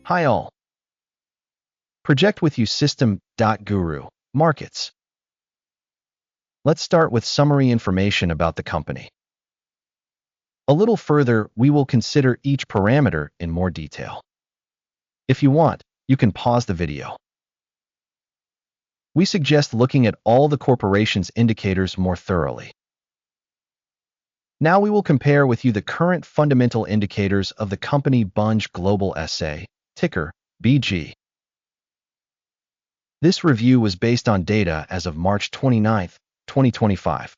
Hi all. Project with you System.GURU.Markets. Let's start with summary information about the company. A little further, we will consider each parameter in more detail. If you want, you can pause the video. We suggest looking at all the corporation's indicators more thoroughly. Now we will compare with you the current fundamental indicators of the company Bunge Global SA, ticker BG. This review was based on data as of March 29, 2025.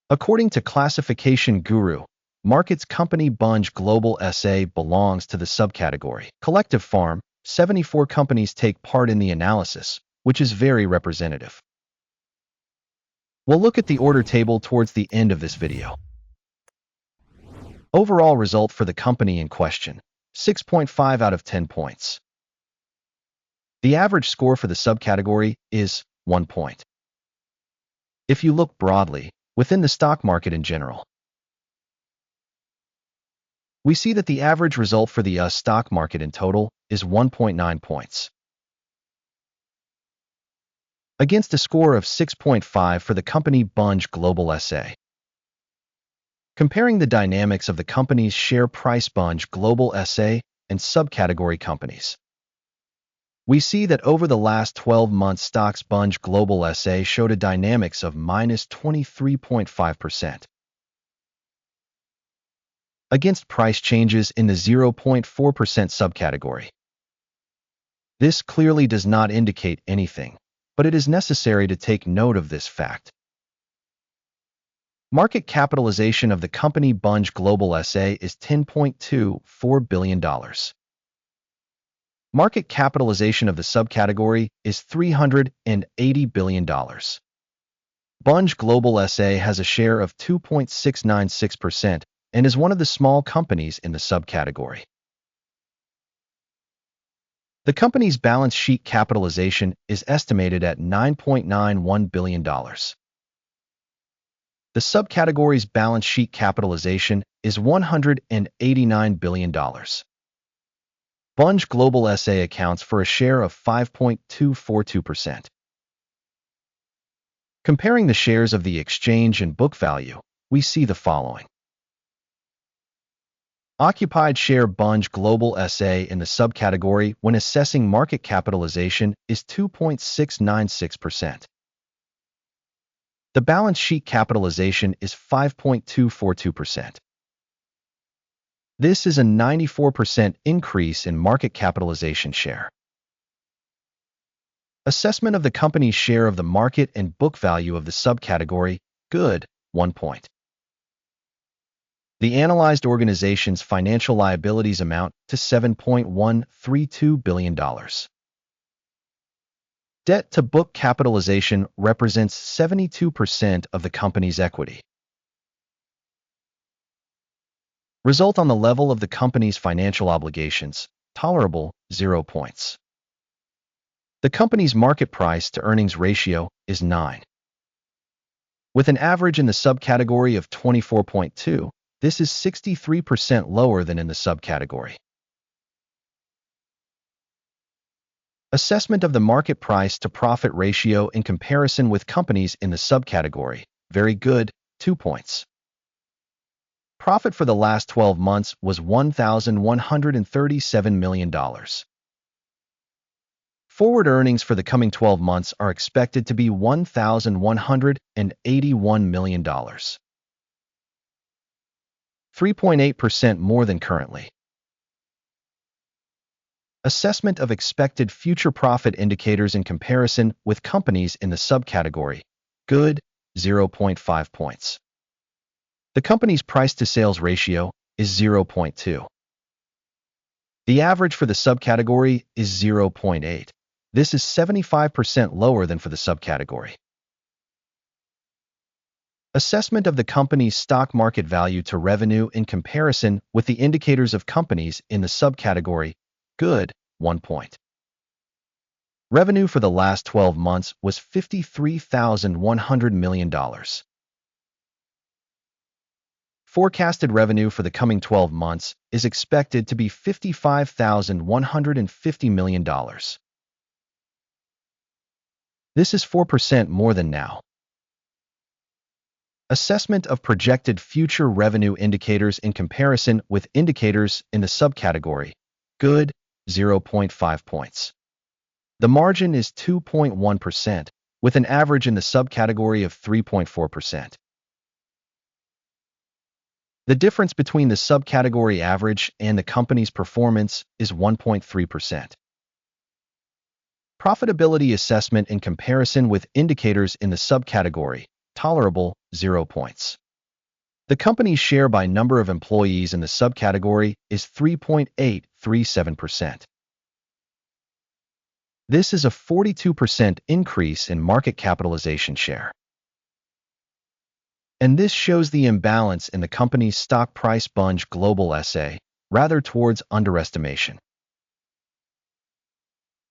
According to Classification Guru, Markets company Bunge Global SA belongs to the subcategory Collective Farm. 74 companies take part in the analysis, which is very representative. We'll look at the order table towards the end of this video. Overall result for the company in question, 6.5 out of 10 points. The average score for the subcategory is 1 point. If you look broadly, within the stock market in general, we see that the average result for the US stock market in total is 1.9 points. Against a score of 6.5 for the company Bunge Global SA. Comparing the dynamics of the company's share price Bunge Global SA and subcategory companies, we see that over the last 12 months stocks Bunge Global SA showed a dynamics of minus 23.5%. Against price changes in the 0.4% subcategory. This clearly does not indicate anything, but it is necessary to take note of this fact. Market capitalization of the company Bunge Global SA is $10.24 billion. Market capitalization of the subcategory is $380 billion. Bunge Global SA has a share of 2.696% and is one of the small companies in the subcategory. The company's balance sheet capitalization is estimated at $9.91 billion. The subcategory's balance sheet capitalization is $189 billion. Bunge Global SA accounts for a share of 5.242%. Comparing the shares of the exchange and book value, we see the following. Occupied share Bunge Global SA in the subcategory when assessing market capitalization is 2.696%. The balance sheet capitalization is 5.242%. This is a 94% increase in market capitalization share. Assessment of the company's share of the market and book value of the subcategory, good, 1 point. The analyzed organization's financial liabilities amount to $7.132 billion. Debt to book capitalization represents 72% of the company's equity. Result on the level of the company's financial obligations, tolerable, 0 points. The company's market price to earnings ratio is 9. With an average in the subcategory of 24.2, this is 63% lower than in the subcategory. Assessment of the market price to profit ratio in comparison with companies in the subcategory, very good, 2 points. Profit for the last 12 months was $1,137 million. Forward earnings for the coming 12 months are expected to be $1,181 million. 3.8% more than currently. Assessment of expected future profit indicators in comparison with companies in the subcategory, good, 0.5 points. The company's price-to-sales ratio is 0.2. The average for the subcategory is 0.8. This is 75% lower than for the subcategory. Assessment of the company's stock market value to revenue in comparison with the indicators of companies in the subcategory, good, 1 point. Revenue for the last 12 months was $53,100 million. Forecasted revenue for the coming 12 months is expected to be $55,150 million. This is 4% more than now. Assessment of projected future revenue indicators in comparison with indicators in the subcategory. Good, 0.5 points. The margin is 2.1%, with an average in the subcategory of 3.4%. The difference between the subcategory average and the company's performance is 1.3%. Profitability assessment in comparison with indicators in the subcategory. Tolerable, 0 points. The company's share by number of employees in the subcategory is 3.837%. This is a 42% increase in market capitalization share. And this shows the imbalance in the company's stock price. Bunge Global SA, rather towards underestimation.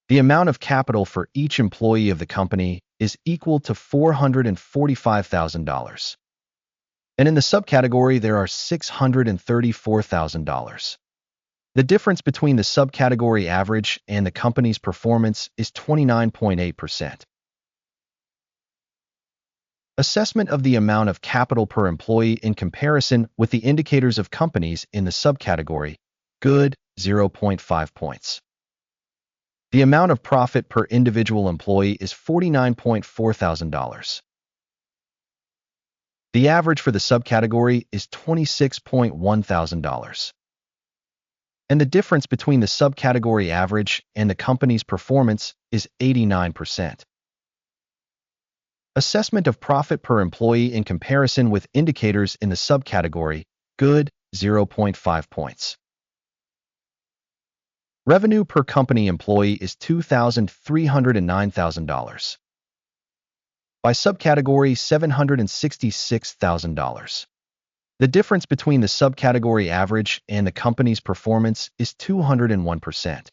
The amount of capital for each employee of the company is equal to $445,000. And in the subcategory, there are $634,000. The difference between the subcategory average and the company's performance is 29.8%. Assessment of the amount of capital per employee in comparison with the indicators of companies in the subcategory. Good, 0.5 points. The amount of profit per individual employee is $49,400. The average for the subcategory is $26,100. And the difference between the subcategory average and the company's performance is 89%. Assessment of profit per employee in comparison with indicators in the subcategory. Good, 0.5 points. Revenue per company employee is $2,309,000. By subcategory, $766,000. The difference between the subcategory average and the company's performance is 201%.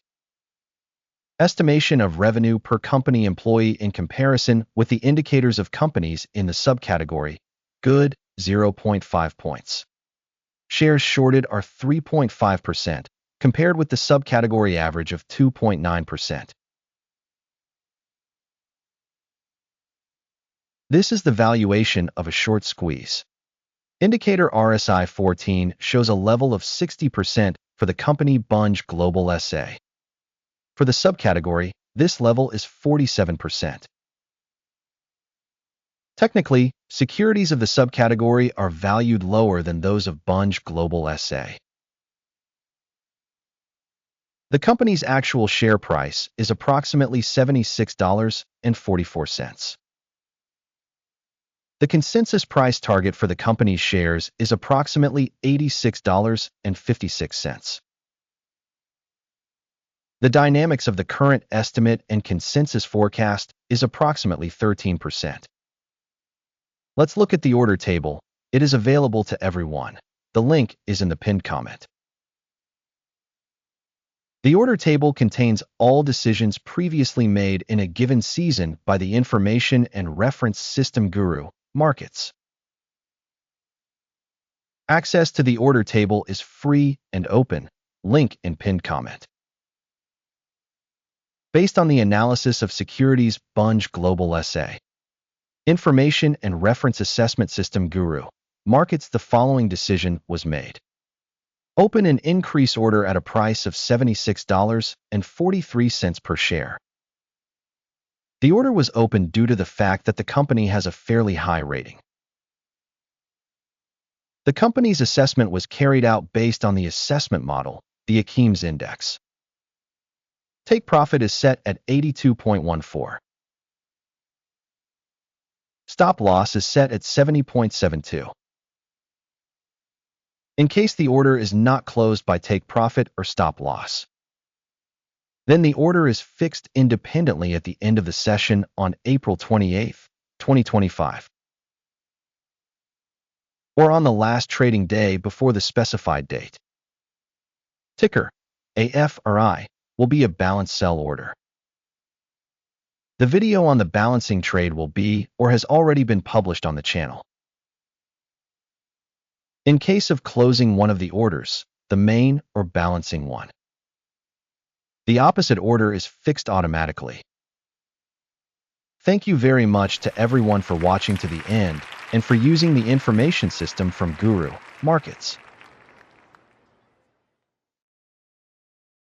Estimation of revenue per company employee in comparison with the indicators of companies in the subcategory. Good, 0.5 points. Shares shorted are 3.5%, compared with the subcategory average of 2.9%. This is the valuation of a short squeeze. Indicator RSI 14 shows a level of 60% for the company Bunge Global SA. For the subcategory, this level is 47%. Technically, securities of the subcategory are valued lower than those of Bunge Global SA. The company's actual share price is approximately $76.44. The consensus price target for the company's shares is approximately $86.56. The dynamics of the current estimate and consensus forecast is approximately 13%. Let's look at the order table. It is available to everyone. The link is in the pinned comment. The order table contains all decisions previously made in a given season by the information and reference System.GURU.Markets. Access to the order table is free and open. Link in pinned comment. Based on the analysis of securities Bunge Global SA. Information and reference assessment System.GURU.Markets. The following decision was made. Open an increase order at a price of $76.43 per share. The order was opened due to the fact that the company has a fairly high rating. The company's assessment was carried out based on the assessment model, the Akeem's Index. Take profit is set at 82.14. Stop loss is set at 70.72. In case the order is not closed by take profit or stop loss, then the order is fixed independently at the end of the session on April 28, 2025, or on the last trading day before the specified date. Ticker AF or I will be a balance sell order. The video on the balancing trade will be or has already been published on the channel. In case of closing one of the orders, the main or balancing one, the opposite order is fixed automatically. Thank you very much to everyone for watching to the end and for using the information system from Guru Markets.